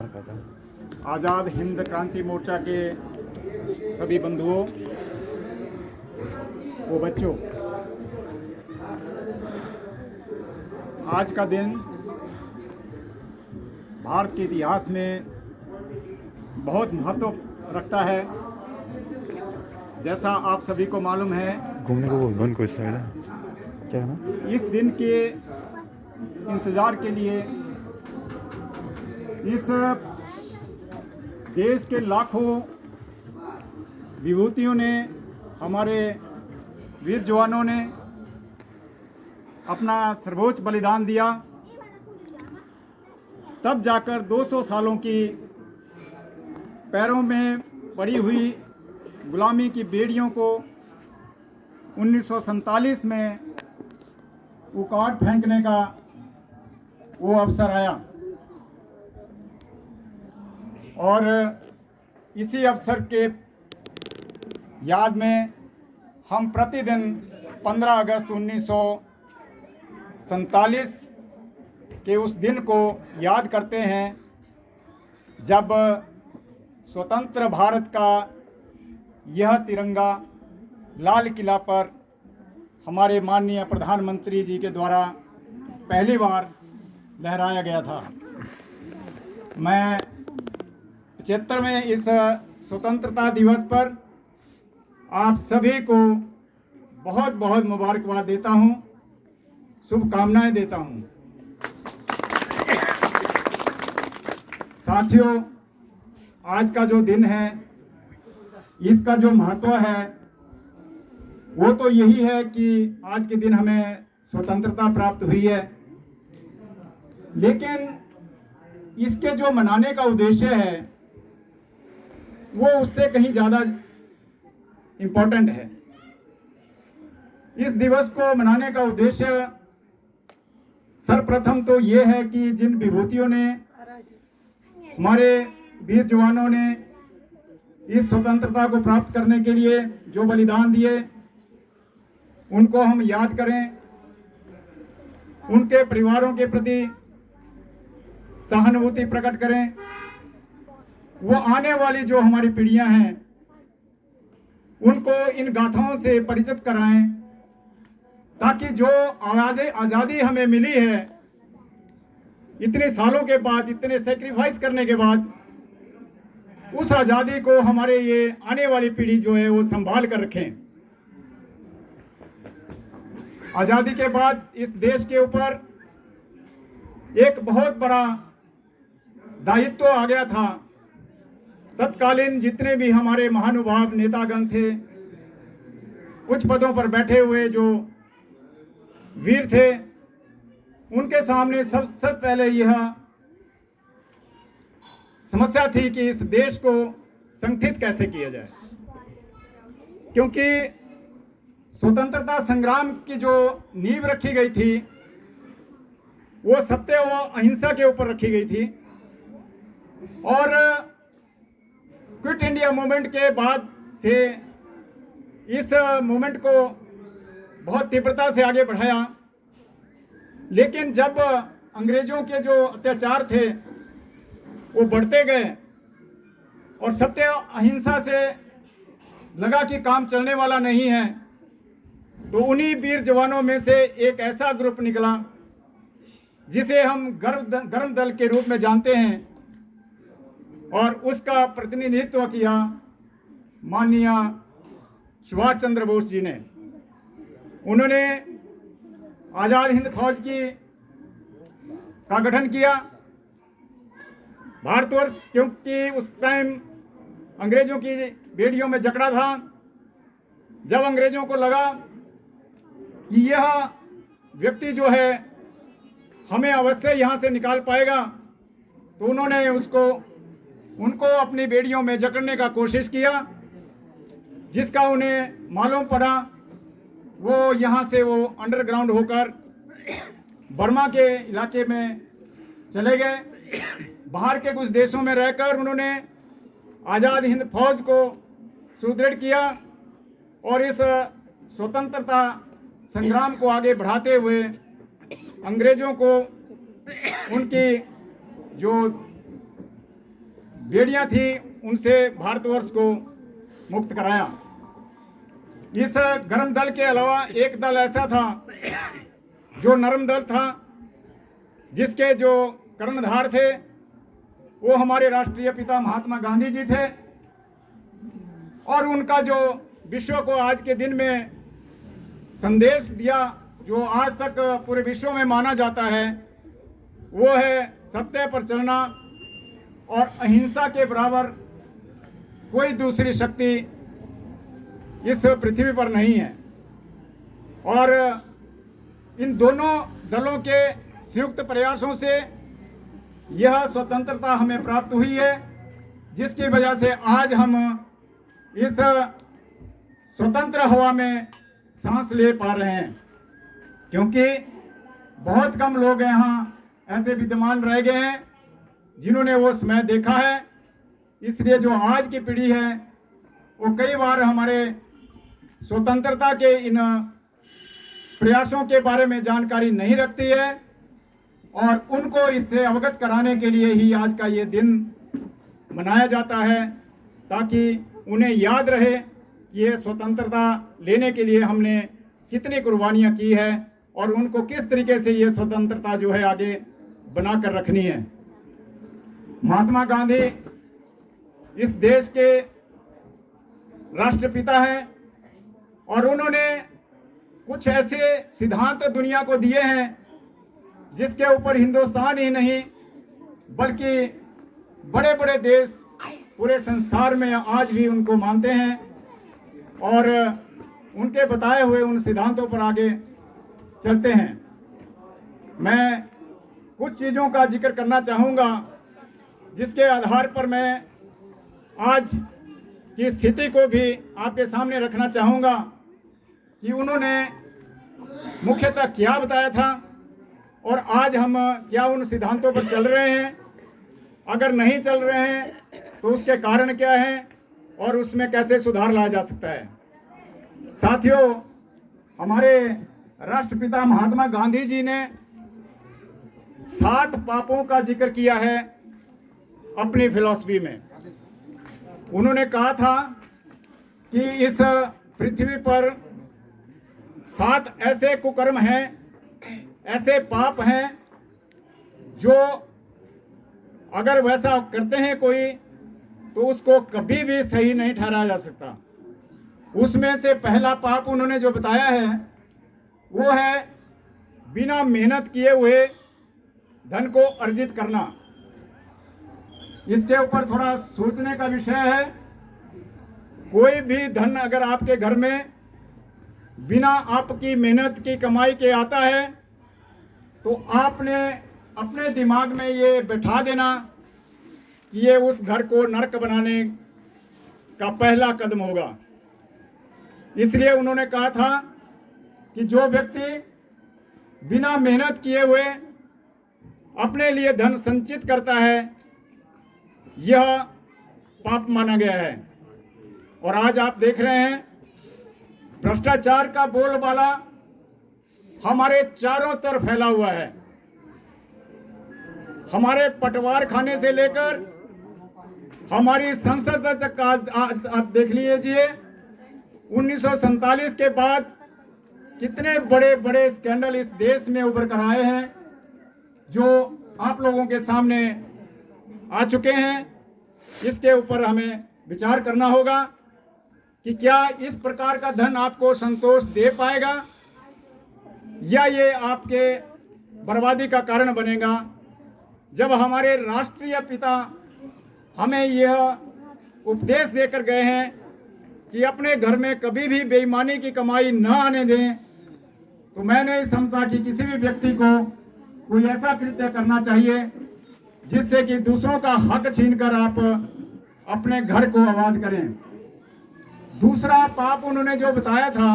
आज़ाद हिंद क्रांति मोर्चा के सभी बंधुओं व बच्चों, आज का दिन भारत के इतिहास में बहुत महत्व रखता है। जैसा आप सभी को मालूम है, घूमने को बोल कोई साइड है क्या ना? इस दिन के इंतज़ार के लिए इस देश के लाखों विभूतियों ने, हमारे वीर जवानों ने अपना सर्वोच्च बलिदान दिया, तब जाकर 200 सालों की पैरों में पड़ी हुई गुलामी की बेड़ियों को 1947 में उखाड़ फेंकने का वो अवसर आया। और इसी अवसर के याद में हम प्रतिदिन 15 अगस्त 1947 के उस दिन को याद करते हैं, जब स्वतंत्र भारत का यह तिरंगा लाल किला पर हमारे माननीय प्रधानमंत्री जी के द्वारा पहली बार लहराया गया था। मैं 75वें इस स्वतंत्रता दिवस पर आप सभी को बहुत बहुत मुबारकबाद देता हूं, शुभकामनाएं देता हूं। साथियों, आज का जो दिन है, इसका जो महत्व है वो तो यही है कि आज के दिन हमें स्वतंत्रता प्राप्त हुई है, लेकिन इसके जो मनाने का उद्देश्य है वो उससे कहीं ज़्यादा इम्पोर्टेंट है। इस दिवस को मनाने का उद्देश्य सर्वप्रथम तो ये है कि जिन विभूतियों ने, हमारे वीर जवानों ने इस स्वतंत्रता को प्राप्त करने के लिए जो बलिदान दिए, उनको हम याद करें, उनके परिवारों के प्रति सहानुभूति प्रकट करें। वो आने वाली जो हमारी पीढ़ियां हैं उनको इन गाथाओं से परिचित कराएं, ताकि जो आज़ादी हमें मिली है इतने सालों के बाद, इतने सेक्रीफाइस करने के बाद, उस आज़ादी को हमारे ये आने वाली पीढ़ी जो है वो संभाल कर रखें। आज़ादी के बाद इस देश के ऊपर एक बहुत बड़ा दायित्व आ गया था। तत्कालीन जितने भी हमारे महानुभाव नेतागण थे, उच्च पदों पर बैठे हुए जो वीर थे, उनके सामने सबसे पहले यह समस्या थी कि इस देश को संगठित कैसे किया जाए, क्योंकि स्वतंत्रता संग्राम की जो नींव रखी गई थी वो सत्य व अहिंसा के ऊपर रखी गई थी। और क्विट इंडिया मूवमेंट के बाद से इस मूवमेंट को बहुत तीव्रता से आगे बढ़ाया, लेकिन जब अंग्रेजों के जो अत्याचार थे वो बढ़ते गए और सत्य अहिंसा से लगा कि काम चलने वाला नहीं है, तो उन्हीं वीर जवानों में से एक ऐसा ग्रुप निकला जिसे हम गर्म दल के रूप में जानते हैं, और उसका प्रतिनिधित्व किया माननीय सुभाष चंद्र बोस जी ने। उन्होंने आज़ाद हिंद फौज का गठन किया। भारतवर्ष क्योंकि उस टाइम अंग्रेजों की बेड़ियों में जकड़ा था, जब अंग्रेजों को लगा कि यह व्यक्ति जो है हमें अवश्य यहाँ से निकाल पाएगा, तो उन्होंने उनको अपनी बेड़ियों में जकड़ने का कोशिश किया। जिसका उन्हें मालूम पड़ा, वो यहाँ से वो अंडरग्राउंड होकर बर्मा के इलाके में चले गए। बाहर के कुछ देशों में रहकर उन्होंने आज़ाद हिंद फौज को सुदृढ़ किया और इस स्वतंत्रता संग्राम को आगे बढ़ाते हुए अंग्रेजों को उनकी जो बेड़ियां थी उनसे भारतवर्ष को मुक्त कराया। इस गर्म दल के अलावा एक दल ऐसा था जो नरम दल था, जिसके जो कर्णधार थे वो हमारे राष्ट्रीय पिता महात्मा गांधी जी थे। और उनका जो विश्व को आज के दिन में संदेश दिया, जो आज तक पूरे विश्व में माना जाता है, वो है सत्य पर चलना और अहिंसा के बराबर कोई दूसरी शक्ति इस पृथ्वी पर नहीं है। और इन दोनों दलों के संयुक्त प्रयासों से यह स्वतंत्रता हमें प्राप्त हुई है, जिसकी वजह से आज हम इस स्वतंत्र हवा में सांस ले पा रहे हैं। क्योंकि बहुत कम लोग यहाँ ऐसे विद्यमान रह गए हैं जिन्होंने वो समय देखा है। इसलिए जो आज की पीढ़ी है वो कई बार हमारे स्वतंत्रता के इन प्रयासों के बारे में जानकारी नहीं रखती है, और उनको इससे अवगत कराने के लिए ही आज का ये दिन मनाया जाता है, ताकि उन्हें याद रहे कि ये स्वतंत्रता लेने के लिए हमने कितनी कुर्बानियाँ की है और उनको किस तरीके से ये स्वतंत्रता जो है आगे बना कर रखनी है। महात्मा गांधी इस देश के राष्ट्रपिता हैं और उन्होंने कुछ ऐसे सिद्धांत दुनिया को दिए हैं जिसके ऊपर हिंदुस्तान ही नहीं बल्कि बड़े बड़े देश पूरे संसार में आज भी उनको मानते हैं और उनके बताए हुए उन सिद्धांतों पर आगे चलते हैं। मैं कुछ चीज़ों का जिक्र करना चाहूँगा जिसके आधार पर मैं आज की स्थिति को भी आपके सामने रखना चाहूँगा कि उन्होंने मुख्यतः क्या बताया था और आज हम क्या उन सिद्धांतों पर चल रहे हैं। अगर नहीं चल रहे हैं तो उसके कारण क्या हैं और उसमें कैसे सुधार लाया जा सकता है। साथियों, हमारे राष्ट्रपिता महात्मा गांधी जी ने 7 पापों का जिक्र किया है अपनी फिलॉसफी में। उन्होंने कहा था कि इस पृथ्वी पर 7 ऐसे कुकर्म हैं, ऐसे पाप हैं जो अगर वैसा करते हैं कोई तो उसको कभी भी सही नहीं ठहराया जा सकता। उसमें से पहला पाप उन्होंने जो बताया है वो है बिना मेहनत किए हुए धन को अर्जित करना। इसके ऊपर थोड़ा सोचने का विषय है। कोई भी धन अगर आपके घर में बिना आपकी मेहनत की कमाई के आता है तो आपने अपने दिमाग में ये बैठा देना कि ये उस घर को नरक बनाने का पहला कदम होगा। इसलिए उन्होंने कहा था कि जो व्यक्ति बिना मेहनत किए हुए अपने लिए धन संचित करता है यह पाप माना गया है। और आज आप देख रहे हैं भ्रष्टाचार का बोलबाला हमारे चारों तरफ फैला हुआ है। हमारे पटवार खाने से लेकर हमारी संसद तक आप देख लीजिए। 1947 के बाद कितने बड़े बड़े स्कैंडल इस देश में उभर कर आए हैं जो आप लोगों के सामने आ चुके हैं। इसके ऊपर हमें विचार करना होगा कि क्या इस प्रकार का धन आपको संतोष दे पाएगा या ये आपके बर्बादी का कारण बनेगा। जब हमारे राष्ट्रीय पिता हमें यह उपदेश देकर गए हैं कि अपने घर में कभी भी बेईमानी की कमाई न आने दें, तो मैं नहीं समझता कि किसी भी व्यक्ति को कोई ऐसा कृत्य करना चाहिए जिससे कि दूसरों का हक छीनकर आप अपने घर को आबाद करें। दूसरा पाप उन्होंने जो बताया था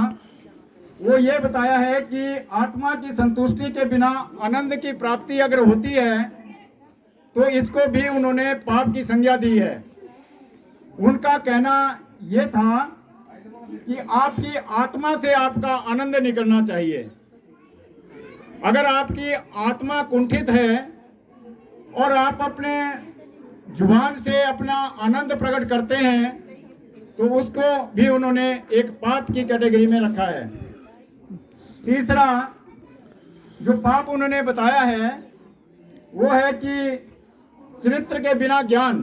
वो ये बताया है कि आत्मा की संतुष्टि के बिना आनंद की प्राप्ति अगर होती है तो इसको भी उन्होंने पाप की संज्ञा दी है। उनका कहना ये था कि आपकी आत्मा से आपका आनंद निकलना चाहिए। अगर आपकी आत्मा कुंठित है और आप अपने जुबान से अपना आनंद प्रकट करते हैं तो उसको भी उन्होंने एक पाप की कैटेगरी में रखा है। तीसरा जो पाप उन्होंने बताया है वो है कि चरित्र के बिना ज्ञान।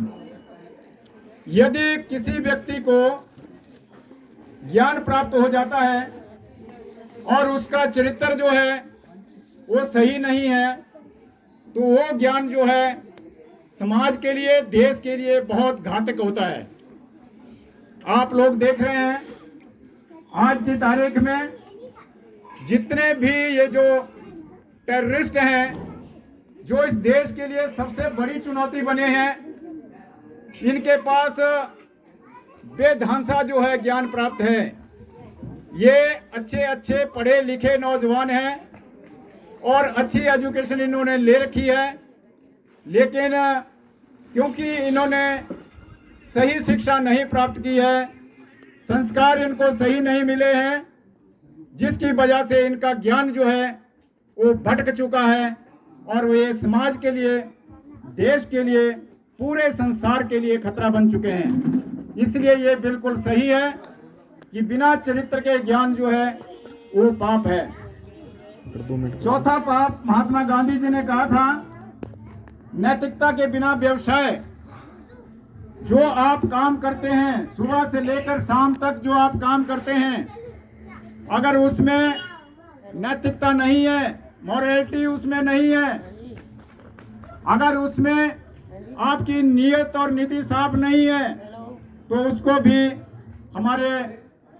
यदि किसी व्यक्ति को ज्ञान प्राप्त हो जाता है और उसका चरित्र जो है वो सही नहीं है तो वो ज्ञान जो है समाज के लिए, देश के लिए बहुत घातक होता है। आप लोग देख रहे हैं आज की तारीख में जितने भी ये जो टेररिस्ट हैं जो इस देश के लिए सबसे बड़ी चुनौती बने हैं, इनके पास बेढांसा जो है ज्ञान प्राप्त है। ये अच्छे अच्छे पढ़े लिखे नौजवान हैं और अच्छी एजुकेशन इन्होंने ले रखी है, लेकिन क्योंकि इन्होंने सही शिक्षा नहीं प्राप्त की है, संस्कार इनको सही नहीं मिले हैं, जिसकी वजह से इनका ज्ञान जो है वो भटक चुका है और वे समाज के लिए, देश के लिए, पूरे संसार के लिए खतरा बन चुके हैं। इसलिए ये बिल्कुल सही है कि बिना चरित्र के ज्ञान जो है वो पाप है। चौथा पाप महात्मा गांधी जी ने कहा था, नैतिकता के बिना व्यवसाय। जो आप काम करते हैं, सुबह से लेकर शाम तक जो आप काम करते हैं, अगर उसमें नैतिकता नहीं है, मॉरलिटी उसमें नहीं है, अगर उसमें आपकी नीयत और नीति साफ नहीं है, तो उसको भी हमारे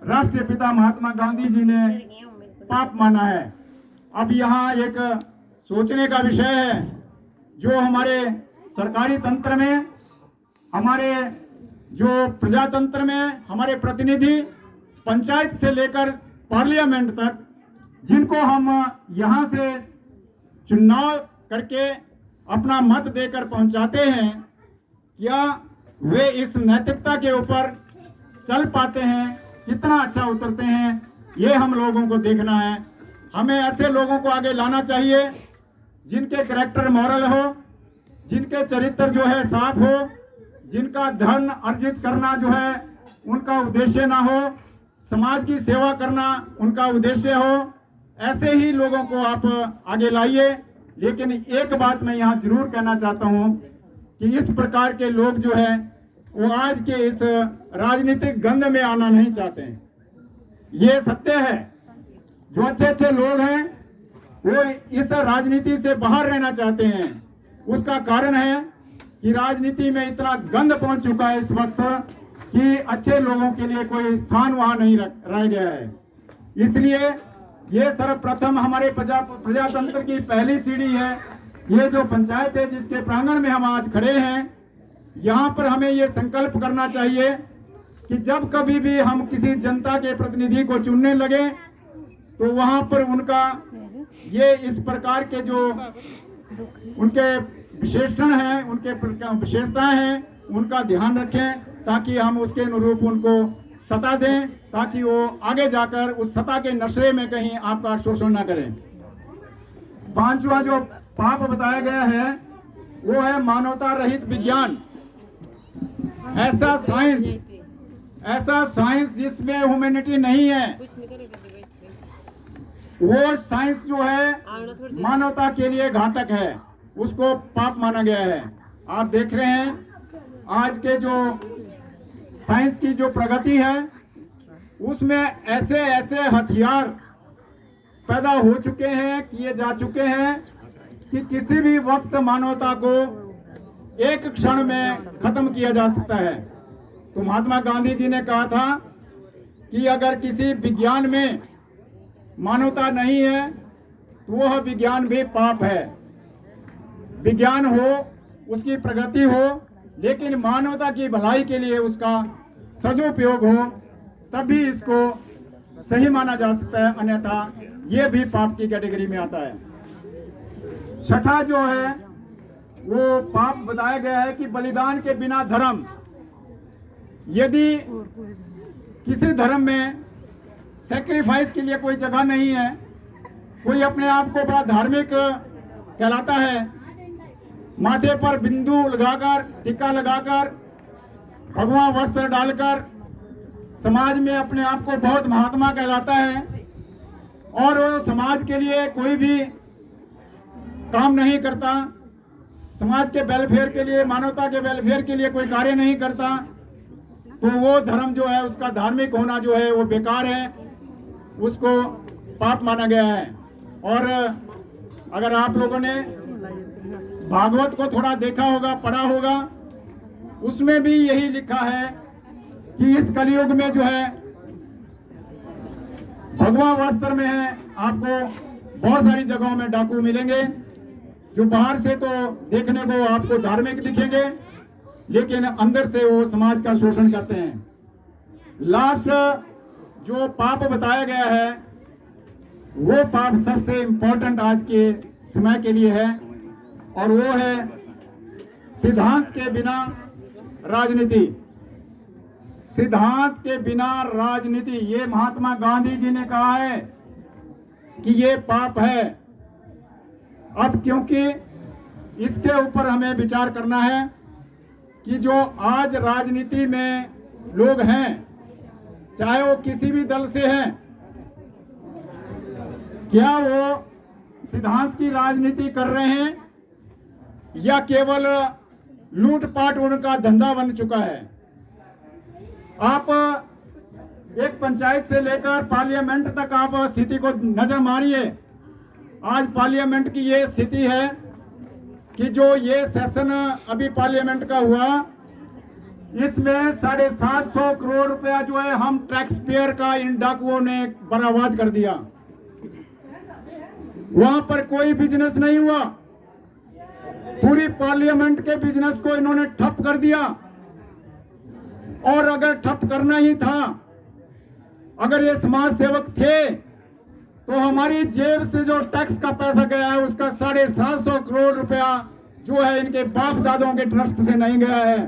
राष्ट्रपिता महात्मा गांधी जी ने पाप माना है। अब यहाँ एक सोचने का विषय है, जो हमारे सरकारी तंत्र में, हमारे जो प्रजातंत्र में हमारे प्रतिनिधि पंचायत से लेकर पार्लियामेंट तक, जिनको हम यहाँ से चुनाव करके अपना मत देकर पहुँचाते हैं, क्या वे इस नैतिकता के ऊपर चल पाते हैं, कितना अच्छा उतरते हैं, ये हम लोगों को देखना है। हमें ऐसे लोगों को आगे लाना चाहिए जिनके कैरेक्टर मॉरल हो, जिनके चरित्र जो है साफ हो, जिनका धन अर्जित करना जो है उनका उद्देश्य ना हो, समाज की सेवा करना उनका उद्देश्य हो। ऐसे ही लोगों को आप आगे लाइए। लेकिन एक बात मैं यहाँ जरूर कहना चाहता हूँ कि इस प्रकार के लोग जो है वो आज के इस राजनीतिक गंध में आना नहीं चाहते हैं। ये सत्य है। जो अच्छे अच्छे लोग हैं वो इस राजनीति से बाहर रहना चाहते हैं। उसका कारण है कि राजनीति में इतना गंध पहुंच चुका है इस वक्त कि अच्छे लोगों के लिए कोई स्थान वहां नहीं रह गया है। इसलिए ये सर्वप्रथम हमारे प्रजातंत्र की पहली सीढ़ी है। ये जो पंचायत है जिसके प्रांगण में हम आज खड़े हैं, यहाँ पर हमें ये संकल्प करना चाहिए कि जब कभी भी हम किसी जनता के प्रतिनिधि को चुनने लगे तो वहाँ पर उनका ये इस प्रकार के जो उनके विशेषण हैं, उनके विशेषताएं हैं, उनका ध्यान रखें ताकि हम उसके अनुरूप उनको सत्ता दें, ताकि वो आगे जाकर उस सत्ता के नशे में कहीं आपका शोषण न करें। पांचवा जो पाप बताया गया है वो है मानवता रहित विज्ञान। ऐसा साइंस जिसमें ह्यूमैनिटी नहीं है, वो साइंस जो है मानवता के लिए घातक है, उसको पाप माना गया है। आप देख रहे हैं आज के जो साइंस की जो प्रगति है उसमें ऐसे ऐसे हथियार पैदा हो चुके हैं, किए जा चुके हैं कि किसी भी वक्त मानवता को एक क्षण में खत्म किया जा सकता है। तो महात्मा गांधी जी ने कहा था कि अगर किसी विज्ञान में मानवता नहीं है तो वह विज्ञान भी पाप है। विज्ञान हो, उसकी प्रगति हो, लेकिन मानवता की भलाई के लिए उसका सदुपयोग हो, तभी इसको सही माना जा सकता है, अन्यथा ये भी पाप की कैटेगरी में आता है। छठा जो है वो पाप बताया गया है कि बलिदान के बिना धर्म। यदि किसी धर्म में सैक्रिफाइस के लिए कोई जगह नहीं है, कोई अपने आप को बड़ा धार्मिक कहलाता है, माथे पर बिंदु लगाकर, टीका लगाकर, भगवा वस्त्र डालकर समाज में अपने आप को बहुत महात्मा कहलाता है और वो समाज के लिए कोई भी काम नहीं करता, समाज के वेलफेयर के लिए, मानवता के वेलफेयर के लिए कोई कार्य नहीं करता, तो वो धर्म जो है, उसका धार्मिक होना जो है वो बेकार है, उसको पाप माना गया है। और अगर आप लोगों ने भागवत को थोड़ा देखा होगा, पढ़ा होगा, उसमें भी यही लिखा है कि इस कलयुग में जो है भगवा वस्त्र में है, आपको बहुत सारी जगहों में डाकू मिलेंगे जो बाहर से तो देखने को आपको धार्मिक दिखेंगे, लेकिन अंदर से वो समाज का शोषण करते हैं। लास्ट जो पाप बताया गया है वो पाप सबसे इम्पोर्टेंट आज के समय के लिए है और वो है सिद्धांत के बिना राजनीति। सिद्धांत के बिना राजनीति, ये महात्मा गांधी जी ने कहा है कि ये पाप है। अब क्योंकि इसके ऊपर हमें विचार करना है कि जो आज राजनीति में लोग हैं, चाहे वो किसी भी दल से हैं, क्या वो सिद्धांत की राजनीति कर रहे हैं या केवल लूटपाट उनका धंधा बन चुका है। आप एक पंचायत से लेकर पार्लियामेंट तक आप स्थिति को नजर मारिए। आज पार्लियामेंट की ये स्थिति है कि जो ये सेशन अभी पार्लियामेंट का हुआ, इसमें 750 करोड़ रुपया जो है हम टैक्स पेयर का इन डाकुओं ने बर्बाद कर दिया। वहां पर कोई बिजनेस नहीं हुआ, पूरी पार्लियामेंट के बिजनेस को इन्होंने ठप कर दिया। और अगर ठप करना ही था, अगर ये समाज सेवक थे, तो हमारी जेब से जो टैक्स का पैसा गया है उसका 750 करोड़ रुपया जो है इनके बाप दादों के ट्रस्ट से नहीं गया है,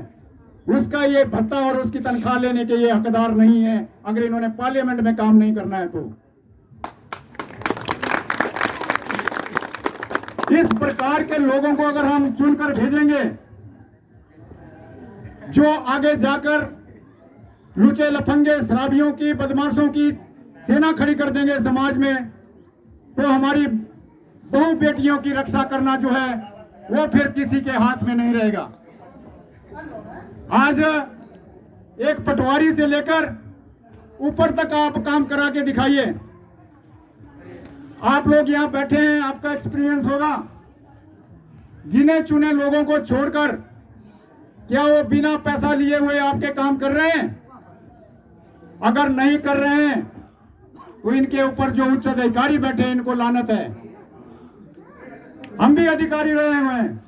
उसका ये भत्ता और उसकी तनख्वाह लेने के ये हकदार नहीं है, अगर इन्होंने पार्लियामेंट में काम नहीं करना है तो। इस प्रकार के लोगों को अगर हम चुनकर भेजेंगे जो आगे जाकर लुचे लफंगे शराबियों की, बदमाशों की सेना खड़ी कर देंगे समाज में, तो हमारी बहु बेटियों की रक्षा करना जो है वो फिर किसी के हाथ में नहीं रहेगा। आज एक पटवारी से लेकर ऊपर तक आप काम करा के दिखाइए। आप लोग यहां बैठे हैं, आपका एक्सपीरियंस होगा, गिने चुने लोगों को छोड़कर क्या वो बिना पैसा लिए हुए आपके काम कर रहे हैं? अगर नहीं कर रहे हैं तो इनके ऊपर जो उच्च अधिकारी बैठे हैं इनको लानत है। हम भी अधिकारी रहे हुए हैं,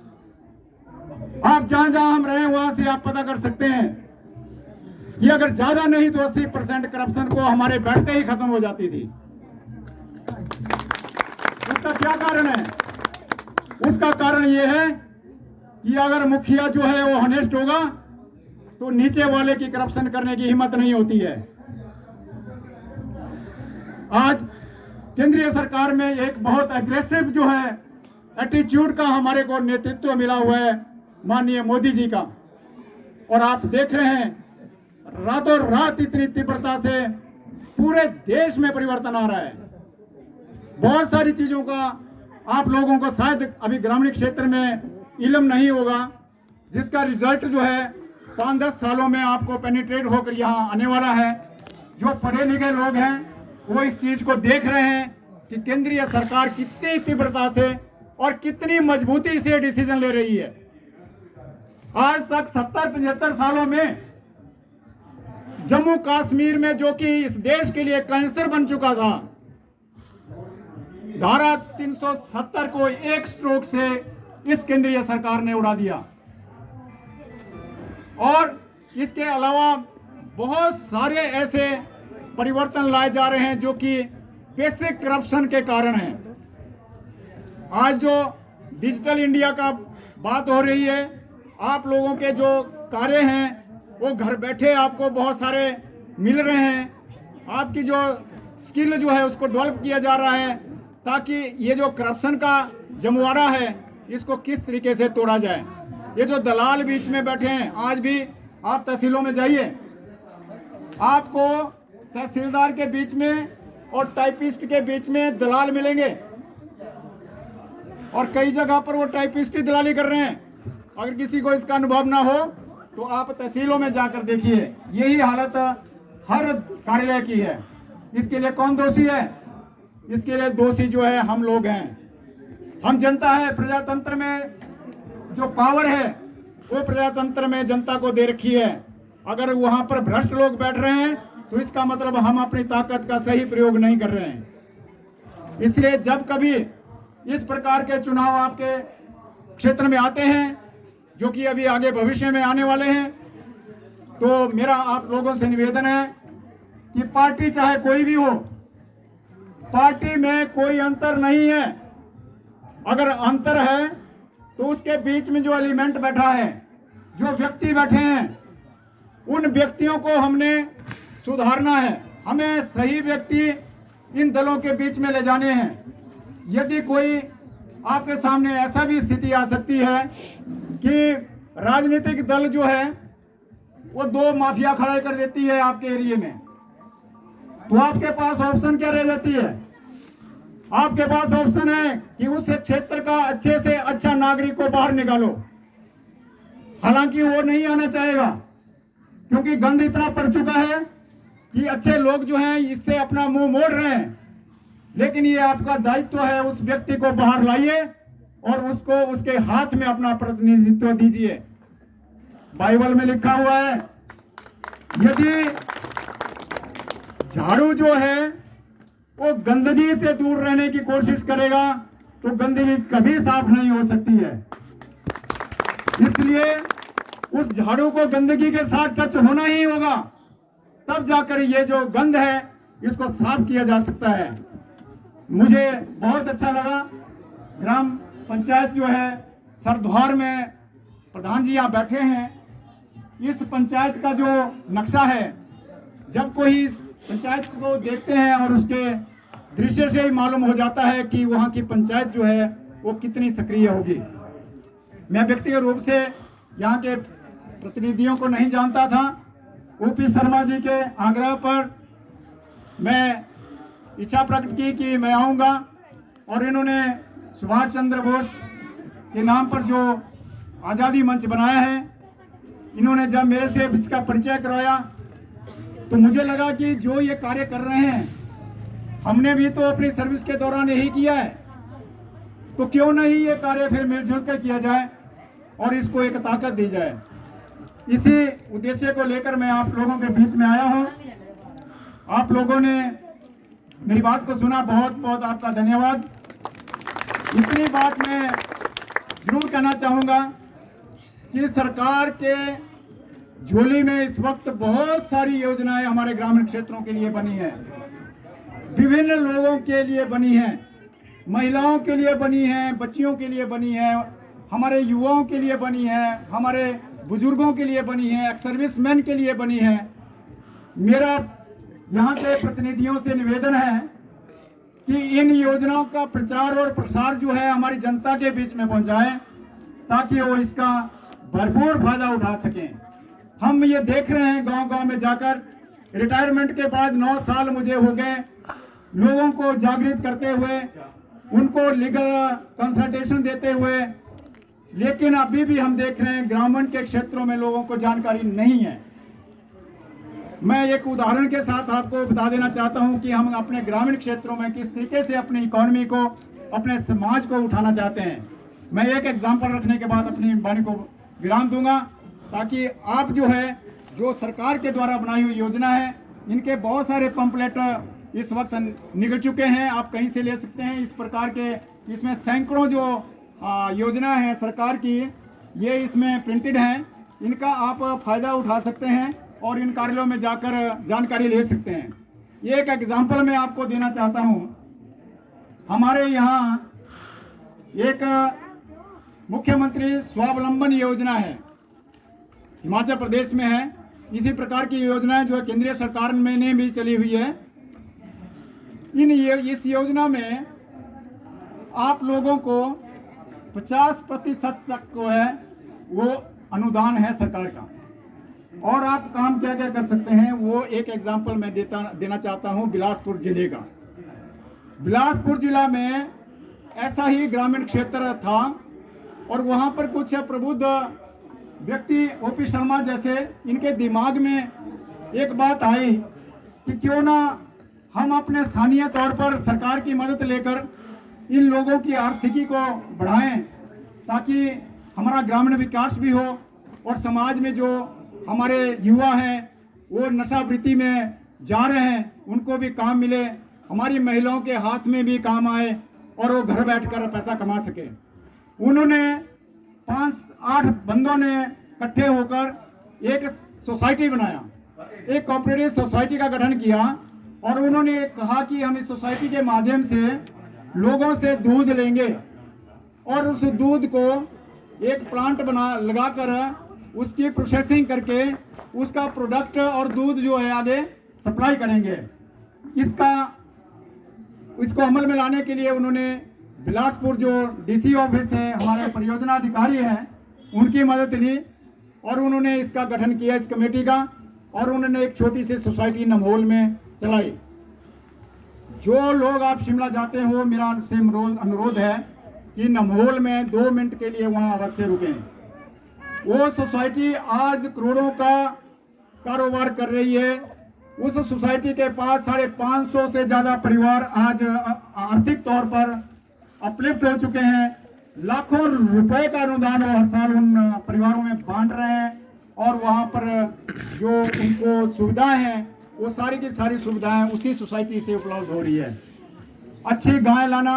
आप जहां जहां हम रहे वहां से आप पता कर सकते हैं कि अगर ज्यादा नहीं तो 80% करप्शन को हमारे बैठते ही खत्म हो जाती थी। उसका क्या कारण है? उसका कारण यह है कि अगर मुखिया जो है वो हनेस्ट होगा तो नीचे वाले की करप्शन करने की हिम्मत नहीं होती है। आज केंद्रीय सरकार में एक बहुत एग्रेसिव जो है एटीट्यूड का हमारे को नेतृत्व मिला हुआ है माननीय मोदी जी का, और आप देख रहे हैं रातों रात इतनी तीव्रता से पूरे देश में परिवर्तन आ रहा है। बहुत सारी चीजों का आप लोगों को शायद अभी ग्रामीण क्षेत्र में इल्म नहीं होगा, जिसका रिजल्ट जो है 5-10 सालों में आपको पेनिट्रेट होकर यहाँ आने वाला है। जो पढ़े लिखे लोग हैं वो इस चीज को देख रहे हैं कि केंद्रीय सरकार कितनी तीव्रता से और कितनी मजबूती से डिसीजन ले रही है। आज तक 70-75 सालों में जम्मू कश्मीर में, जो कि इस देश के लिए कैंसर बन चुका था, धारा 370 को एक स्ट्रोक से इस केंद्रीय सरकार ने उड़ा दिया। और इसके अलावा बहुत सारे ऐसे परिवर्तन लाए जा रहे हैं जो कि बेसिक करप्शन के कारण हैं। आज जो डिजिटल इंडिया का बात हो रही है, आप लोगों के जो कार्य हैं वो घर बैठे आपको बहुत सारे मिल रहे हैं। आपकी जो स्किल जो है उसको डेवलप किया जा रहा है ताकि ये जो करप्शन का जमवाड़ा है इसको किस तरीके से तोड़ा जाए। ये जो दलाल बीच में बैठे हैं, आज भी आप तहसीलों में जाइए, आपको तहसीलदार के बीच में और टाइपिस्ट के बीच में दलाल मिलेंगे, और कई जगह पर वो टाइपिस्ट ही दलाली कर रहे हैं। अगर किसी को इसका अनुभव ना हो तो आप तहसीलों में जाकर देखिए, यही हालत हर कार्यालय की है। इसके लिए कौन दोषी है? इसके लिए दोषी जो है हम लोग हैं, हम जनता है। प्रजातंत्र में जो पावर है वो प्रजातंत्र में जनता को दे रखी है। अगर वहां पर भ्रष्ट लोग बैठ रहे हैं तो इसका मतलब हम अपनी ताकत का सही प्रयोग नहीं कर रहे हैं। इसलिए जब कभी इस प्रकार के चुनाव आपके क्षेत्र में आते हैं, जो कि अभी आगे भविष्य में आने वाले हैं, तो मेरा आप लोगों से निवेदन है कि पार्टी चाहे कोई भी हो, पार्टी में कोई अंतर नहीं है। अगर अंतर है तो उसके बीच में जो एलिमेंट बैठा है, जो व्यक्ति बैठे हैं, उन व्यक्तियों को हमने सुधारना है। हमें सही व्यक्ति इन दलों के बीच में ले जाने हैं। यदि कोई आपके सामने ऐसा भी स्थिति आ सकती है कि राजनीतिक दल जो है वो दो माफिया खड़ा कर देती है आपके एरिया में, तो आपके पास ऑप्शन क्या रह जाती है? आपके पास ऑप्शन है कि उस क्षेत्र का अच्छे से अच्छा नागरिक को बाहर निकालो। हालांकि वो नहीं आना चाहेगा, क्योंकि गंद इतना पड़ चुका है कि अच्छे लोग जो हैं इससे अपना मुंह मोड़ रहे हैं। लेकिन ये आपका दायित्व है, उस व्यक्ति को बाहर लाइए और उसको उसके हाथ में अपना प्रतिनिधित्व दीजिए। बाइबल में लिखा हुआ है, यदि झाड़ू जो है वो गंदगी से दूर रहने की कोशिश करेगा तो गंदगी कभी साफ नहीं हो सकती है। इसलिए उस झाड़ू को गंदगी के साथ टच होना ही होगा, तब जाकर ये जो गंद है इसको साफ किया जा सकता है। मुझे बहुत अच्छा लगा, ग्राम पंचायत जो है सरद्वार में प्रधान जी यहाँ बैठे हैं। इस पंचायत का जो नक्शा है, जब कोई इस पंचायत को देखते हैं और उसके दृश्य से ही मालूम हो जाता है कि वहाँ की पंचायत जो है वो कितनी सक्रिय होगी। मैं व्यक्तिगत रूप से यहाँ के प्रतिनिधियों को नहीं जानता था। ओपी शर्मा जी के आग्रह पर मैं इच्छा प्रकट की कि मैं आऊँगा, और इन्होंने सुभाष चंद्र बोस के नाम पर जो आज़ादी मंच बनाया है, इन्होंने जब मेरे से इसका परिचय करवाया तो मुझे लगा कि जो ये कार्य कर रहे हैं, हमने भी तो अपनी सर्विस के दौरान यही किया है, तो क्यों नहीं ये कार्य फिर मिलजुल कर किया जाए और इसको एक ताकत दी जाए। इसी उद्देश्य को लेकर मैं आप लोगों के बीच में आया हूँ। आप लोगों ने मेरी बात को सुना, बहुत बहुत आपका धन्यवाद। इतनी बात मैं जरूर कहना चाहूँगा कि सरकार के झोली में इस वक्त बहुत सारी योजनाएं हमारे ग्रामीण क्षेत्रों के लिए बनी है, विभिन्न लोगों के लिए बनी है, महिलाओं के लिए बनी है, बच्चियों के लिए बनी है, हमारे युवाओं के लिए बनी है, हमारे बुजुर्गों के लिए बनी है, एक्स सर्विसमैन के लिए बनी है। मेरा यहाँ के प्रतिनिधियों से निवेदन है कि इन योजनाओं का प्रचार और प्रसार जो है हमारी जनता के बीच में पहुँचाएं, ताकि वो इसका भरपूर फायदा उठा सकें। हम ये देख रहे हैं गांव-गांव में जाकर, रिटायरमेंट के बाद 9 साल मुझे हो गए लोगों को जागृत करते हुए, उनको लीगल कंसल्टेशन देते हुए, लेकिन अभी भी हम देख रहे हैं ग्रामीण के क्षेत्रों में लोगों को जानकारी नहीं है। मैं एक उदाहरण के साथ आपको बता देना चाहता हूं कि हम अपने ग्रामीण क्षेत्रों में किस तरीके से अपनी इकोनॉमी को, अपने समाज को उठाना चाहते हैं। मैं एक एग्जाम्पल रखने के बाद अपनी वाणी को विराम दूंगा, ताकि आप जो है, जो सरकार के द्वारा बनाई हुई योजना है, इनके बहुत सारे पंपलेट इस वक्त निकल चुके हैं, आप कहीं से ले सकते हैं। इस प्रकार के इसमें सैकड़ों जो योजना है सरकार की, ये इसमें प्रिंटेड हैं, इनका आप फायदा उठा सकते हैं और इन कार्यालयों में जाकर जानकारी ले सकते हैं। ये एक एग्जाम्पल मैं आपको देना चाहता हूँ। हमारे यहाँ एक मुख्यमंत्री स्वावलंबन योजना है, हिमाचल प्रदेश में है। इसी प्रकार की योजनाएं जो है केंद्रीय सरकार में ने भी चली हुई है। इस योजना में आप लोगों को 50% तक को है वो अनुदान है सरकार का। और आप काम क्या क्या कर सकते हैं वो एक एग्जांपल मैं देना चाहता हूं बिलासपुर जिले का। बिलासपुर जिला में ऐसा ही ग्रामीण क्षेत्र था और वहां पर कुछ प्रबुद्ध व्यक्ति ओपी शर्मा जैसे इनके दिमाग में एक बात आई कि क्यों ना हम अपने स्थानीय तौर पर सरकार की मदद लेकर इन लोगों की आर्थिकी को बढ़ाएं ताकि हमारा ग्रामीण विकास भी हो और समाज में जो हमारे युवा हैं वो नशावृत्ति में जा रहे हैं उनको भी काम मिले, हमारी महिलाओं के हाथ में भी काम आए और वो घर बैठकर पैसा कमा सके। उन्होंने 5-8 बंदों ने इकट्ठे होकर एक सोसाइटी बनाया, एक कोऑपरेटिव सोसाइटी का गठन किया और उन्होंने कहा कि हम इस सोसाइटी के माध्यम से लोगों से दूध लेंगे और उस दूध को एक प्लांट लगाकर उसकी प्रोसेसिंग करके उसका प्रोडक्ट और दूध जो है आगे सप्लाई करेंगे। इसको अमल में लाने के लिए उन्होंने बिलासपुर जो डीसी ऑफिस है, हमारे परियोजना अधिकारी हैं, उनकी मदद ली और उन्होंने इसका गठन किया इस कमेटी का और उन्होंने एक छोटी सी सोसाइटी नमहोल में चलाई। जो लोग आप शिमला जाते हो मेरा आपसे अनुरोध है कि नमहोल में 2 मिनट के लिए वहाँ अवश्य रुकें। वो सोसाइटी आज करोड़ों का कारोबार कर रही है। उस सोसाइटी के पास 550 से ज़्यादा परिवार आज आर्थिक तौर पर अपलिफ्ट हो चुके हैं। लाखों रुपए का अनुदान वो हर साल उन परिवारों में बांट रहे हैं और वहाँ पर जो उनको सुविधाएं हैं वो सारी की सारी सुविधाएं उसी सोसाइटी से उपलब्ध हो रही है। अच्छी गाय लाना,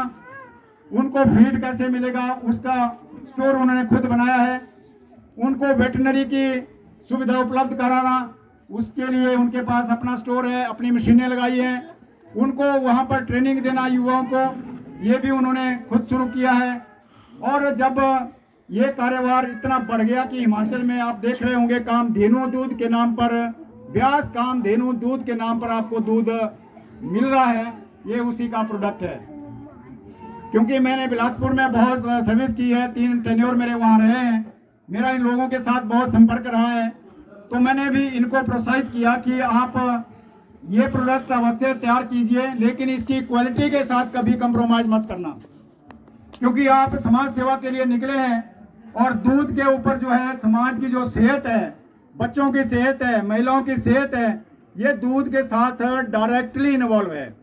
उनको फीड कैसे मिलेगा उसका स्टोर उन्होंने खुद बनाया है। उनको वेटनरी की सुविधा उपलब्ध कराना, उसके लिए उनके पास अपना स्टोर है, अपनी मशीनें लगाई हैं। उनको वहाँ पर ट्रेनिंग देना युवाओं को, ये भी उन्होंने खुद शुरू किया है। और जब ये कारोबार इतना बढ़ गया कि हिमाचल में आप देख रहे होंगे कामधेनु दूध के नाम पर, ब्यास कामधेनु दूध के नाम पर आपको दूध मिल रहा है, ये उसी का प्रोडक्ट है। क्योंकि मैंने बिलासपुर में बहुत सर्विस की है, 3 टेन्योर मेरे वहाँ रहे हैं, मेरा इन लोगों के साथ बहुत संपर्क रहा है, तो मैंने भी इनको प्रोत्साहित किया कि आप ये प्रोडक्ट अवश्य तैयार कीजिए लेकिन इसकी क्वालिटी के साथ कभी कंप्रोमाइज मत करना, क्योंकि आप समाज सेवा के लिए निकले हैं और दूध के ऊपर जो है समाज की जो सेहत है, बच्चों की सेहत है, महिलाओं की सेहत है, ये दूध के साथ डायरेक्टली इन्वॉल्व है।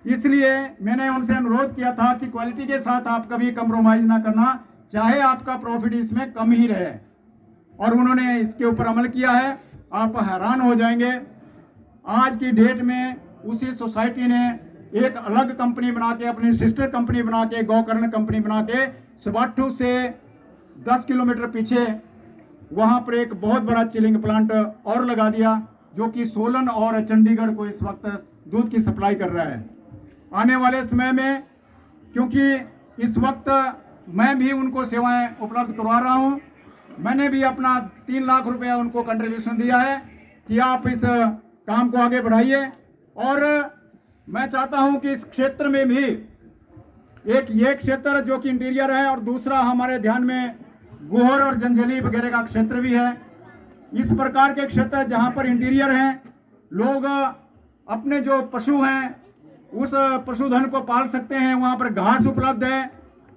इसलिए मैंने उनसे अनुरोध किया था कि क्वालिटी के साथ आप कभी कंप्रोमाइज ना करना, चाहे आपका प्रॉफिट इसमें कम ही रहे। और उन्होंने इसके ऊपर अमल किया है, आप हैरान हो जाएंगे। आज की डेट में उसी सोसाइटी ने एक अलग कंपनी बना के, अपनी सिस्टर कंपनी बना के, गौकर्ण कंपनी बना के सुबाथू से 10 किलोमीटर पीछे वहाँ पर एक बहुत बड़ा चिलिंग प्लांट और लगा दिया, जो कि सोलन और चंडीगढ़ को इस वक्त दूध की सप्लाई कर रहा है। आने वाले समय में, क्योंकि इस वक्त मैं भी उनको सेवाएं उपलब्ध करवा रहा हूं, मैंने भी अपना 3 लाख रुपया उनको कंट्रीब्यूशन दिया है कि आप इस काम को आगे बढ़ाइए। और मैं चाहता हूं कि इस क्षेत्र में भी एक ये क्षेत्र जो कि इंटीरियर है और दूसरा हमारे ध्यान में गोहर और जंजली वगैरह का क्षेत्र भी है। इस प्रकार के क्षेत्र जहां पर इंटीरियर हैं, लोग अपने जो पशु हैं उस पशुधन को पाल सकते हैं, वहाँ पर घास उपलब्ध है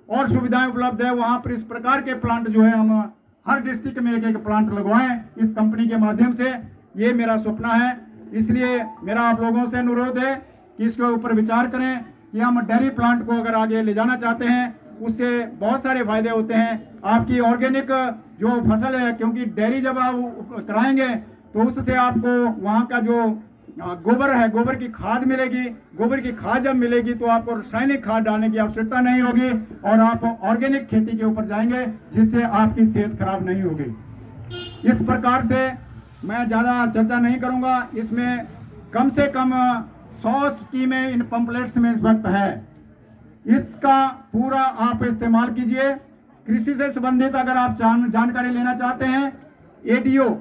और सुविधाएं उपलब्ध है। वहाँ पर इस प्रकार के प्लांट जो है हम हर डिस्ट्रिक्ट में एक प्लांट लगवाएं इस कंपनी के माध्यम से, ये मेरा सपना है। इसलिए मेरा आप लोगों से अनुरोध है कि इसके ऊपर विचार करें कि हम डेयरी प्लांट को अगर आगे ले जाना चाहते हैं, उससे बहुत सारे फायदे होते हैं। आपकी ऑर्गेनिक जो फसल है, क्योंकि डेयरी जब आप कराएंगे तो उससे आपको वहाँ का जो गोबर है, गोबर की खाद मिलेगी। गोबर की खाद जब मिलेगी तो आपको रासायनिक खाद डालने की आवश्यकता नहीं होगी और आप ऑर्गेनिक खेती के ऊपर जाएंगे, जिससे आपकी सेहत खराब नहीं होगी। इस प्रकार से मैं ज़्यादा चर्चा नहीं करूंगा। इसमें कम से कम 100 स्कीमें इन पंपलेट्स में इस वक्त है। इसका पूरा आप इस्तेमाल कीजिए। कृषि से संबंधित अगर आप जानकारी लेना चाहते हैं, एडीओ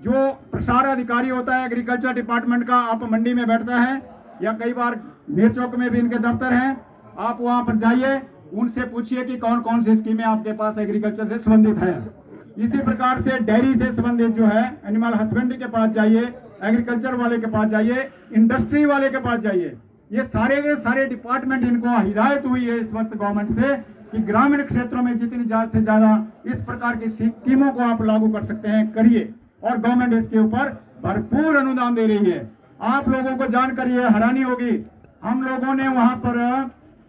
जो प्रसार अधिकारी होता है एग्रीकल्चर डिपार्टमेंट का, आप मंडी में बैठता है या कई बार मीर चौक में भी इनके दफ्तर हैं, आप वहां पर जाइए उनसे पूछिए कि कौन कौन सी स्कीमें आपके पास एग्रीकल्चर से संबंधित है। इसी प्रकार से डेयरी से संबंधित जो है एनिमल हस्बेंड्री के पास जाइए, एग्रीकल्चर वाले के पास जाइए, इंडस्ट्री वाले के पास जाइए। ये सारे के सारे डिपार्टमेंट, इनको हिदायत हुई है इस वक्त गवर्नमेंट से कि ग्रामीण क्षेत्रों में जितनी ज़्यादा से ज़्यादा इस प्रकार की स्कीमों को आप लागू कर सकते हैं, करिए। और गवर्नमेंट इसके ऊपर भरपूर अनुदान दे रही है। आप लोगों को जानकर ये हैरानी होगी, हम लोगों ने वहां पर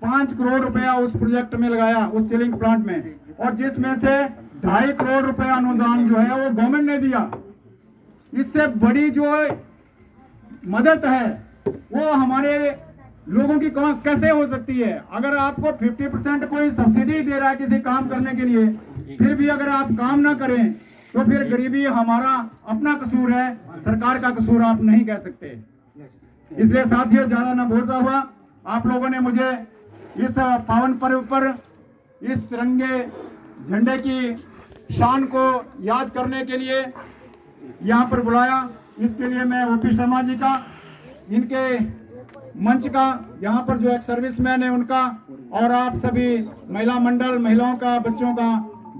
5 करोड़ रुपया उस प्रोजेक्ट में लगाया, उस चिलिंग प्लांट में, और जिसमें से 2.5 करोड़ रुपया अनुदान जो है वो गवर्नमेंट ने दिया। इससे बड़ी जो मदद है वो हमारे लोगों की कैसे हो सकती है? अगर आपको 50% कोई सब्सिडी दे रहा है किसी काम करने के लिए, फिर भी अगर आप काम ना करें तो फिर गरीबी हमारा अपना कसूर है, सरकार का कसूर आप नहीं कह सकते। इसलिए साथियों, ज्यादा ना बोलता हुआ, आप लोगों ने मुझे इस पावन पर्व पर इस तिरंगे झंडे की शान को याद करने के लिए यहाँ पर बुलाया। इसके लिए मैं ओपी शर्मा जी का, इनके मंच का, यहाँ पर जो एक सर्विसमैन है उनका, और आप सभी महिला मंडल, महिलाओं का, बच्चों का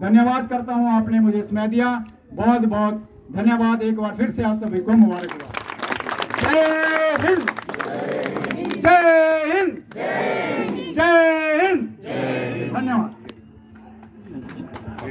धन्यवाद करता हूँ। आपने मुझे समय दिया, बहुत बहुत धन्यवाद। एक बार फिर से आप सभी को मुबारकबाद। जय हिंद।